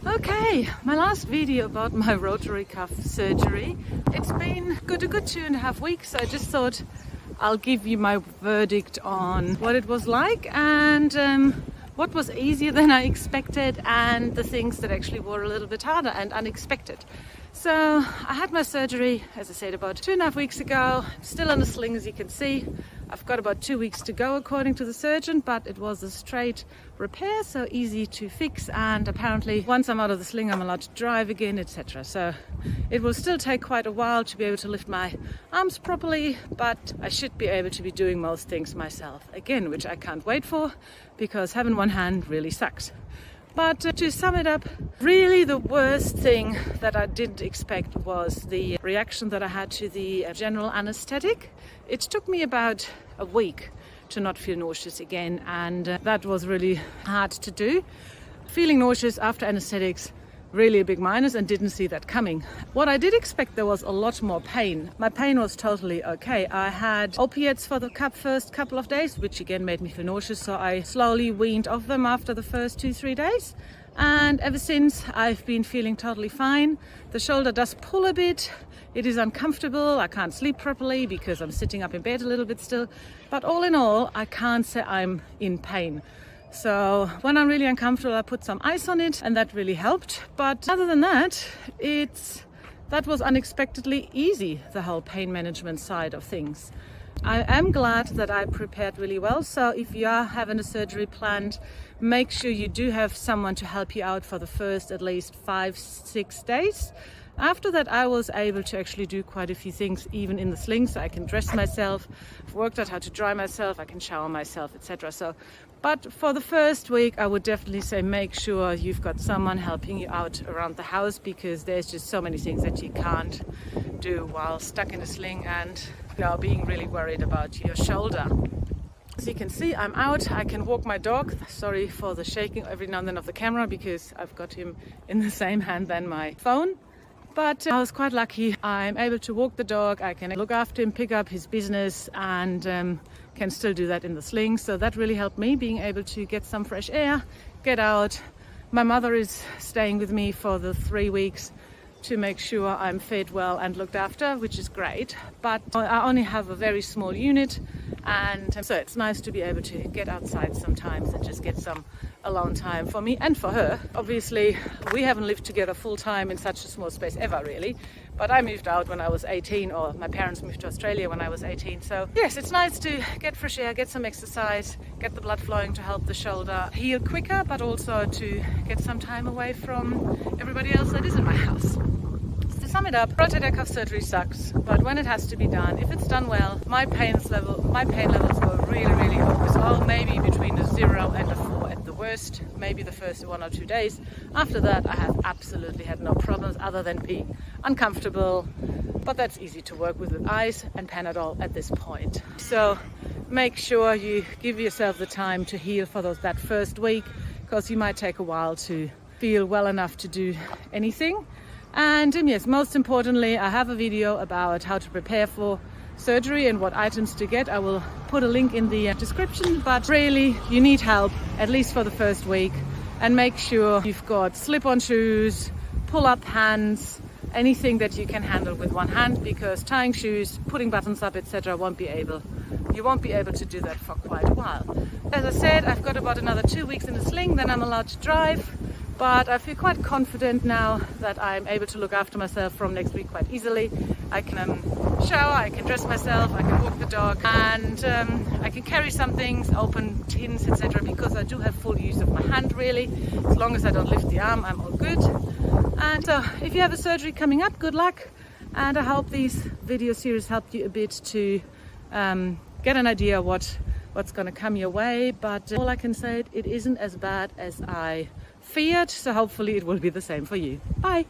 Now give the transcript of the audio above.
Okay, my last video about my rotary cuff surgery. It's been a good 2.5 weeks, so I just thought I'll give you my verdict on what it was like and what was easier than I expected and the things that actually were a little bit harder and unexpected. So I had my surgery, as I said, about 2.5 weeks ago. I'm still on a sling, as you can see. I've got about 2 weeks to go according to the surgeon, but it was a straight repair, so easy to fix, and apparently once I'm out of the sling I'm allowed to drive again, etc. So it will still take quite a while to be able to lift my arms properly, but I should be able to be doing most things myself again, which I can't wait for, because having one hand really sucks. But to sum it up, really the worst thing that I didn't expect was the reaction that I had to the general anesthetic. It took me about a week to not feel nauseous again, and that was really hard to do. Feeling nauseous after anesthetics, really a big minus, and didn't see that coming. What I did expect, there was a lot more pain. My pain was totally okay. I had opiates for the first couple of days, which again made me feel nauseous, so I slowly weaned off them after the first 2-3 days. And ever since, I've been feeling totally fine. The shoulder does pull a bit. It is uncomfortable. I can't sleep properly because I'm sitting up in bed a little bit still. But all in all, I can't say I'm in pain. So when I'm really uncomfortable, I put some ice on it, and that really helped. But other than that, that was unexpectedly easy, the whole pain management side of things. I am glad that I prepared really well. So if you are having a surgery planned, make sure you do have someone to help you out for the first at least 5-6 days. After that, I was able to actually do quite a few things, even in the sling, so I can dress myself. I've worked out how to dry myself, I can shower myself, etc. But for the first week, I would definitely say make sure you've got someone helping you out around the house, because there's just so many things that you can't do while stuck in a sling and being really worried about your shoulder. As you can see, I'm out. I can walk my dog. Sorry for the shaking every now and then of the camera, because I've got him in the same hand than my phone. But I was quite lucky. I'm able to walk the dog, I can look after him, pick up his business, and can still do that in the sling. So that really helped me, being able to get some fresh air, get out. My mother is staying with me for the 3 weeks to make sure I'm fed well and looked after, which is great. But I only have a very small unit, and so it's nice to be able to get outside sometimes and just get some alone time for me and for her. Obviously, we haven't lived together full time in such a small space ever, really. But I moved out when I was 18, or my parents moved to Australia when I was 18. So yes, it's nice to get fresh air, get some exercise, get the blood flowing to help the shoulder heal quicker, but also to get some time away from everybody else that is in my house. To sum it up, rotator cuff surgery sucks, but when it has to be done, if it's done well, my pain levels were really low, maybe between a 0 and a 4 at the worst, maybe the first 1 or 2 days. After that, I have absolutely had no problems other than being uncomfortable, but that's easy to work with ice and Panadol at this point. So make sure you give yourself the time to heal for that first week, because you might take a while to feel well enough to do anything. And yes, most importantly, I have a video about how to prepare for surgery and what items to get. I will put a link in the description, but really you need help, at least for the first week, and make sure you've got slip-on shoes, pull-up hands, anything that you can handle with one hand, because tying shoes, putting buttons up, etc. you won't be able to do that for quite a while. As I said, I've got about another 2 weeks in the sling, then I'm allowed to drive. But I feel quite confident now that I'm able to look after myself from next week quite easily. I can shower, I can dress myself, I can walk the dog, and I can carry some things, open tins, etc. because I do have full use of my hand, really. As long as I don't lift the arm, I'm all good. And so if you have a surgery coming up, good luck. And I hope these video series helped you a bit to get an idea what's going to come your way. But all I can say, it isn't as bad as I feared, so hopefully it will be the same for you. Bye.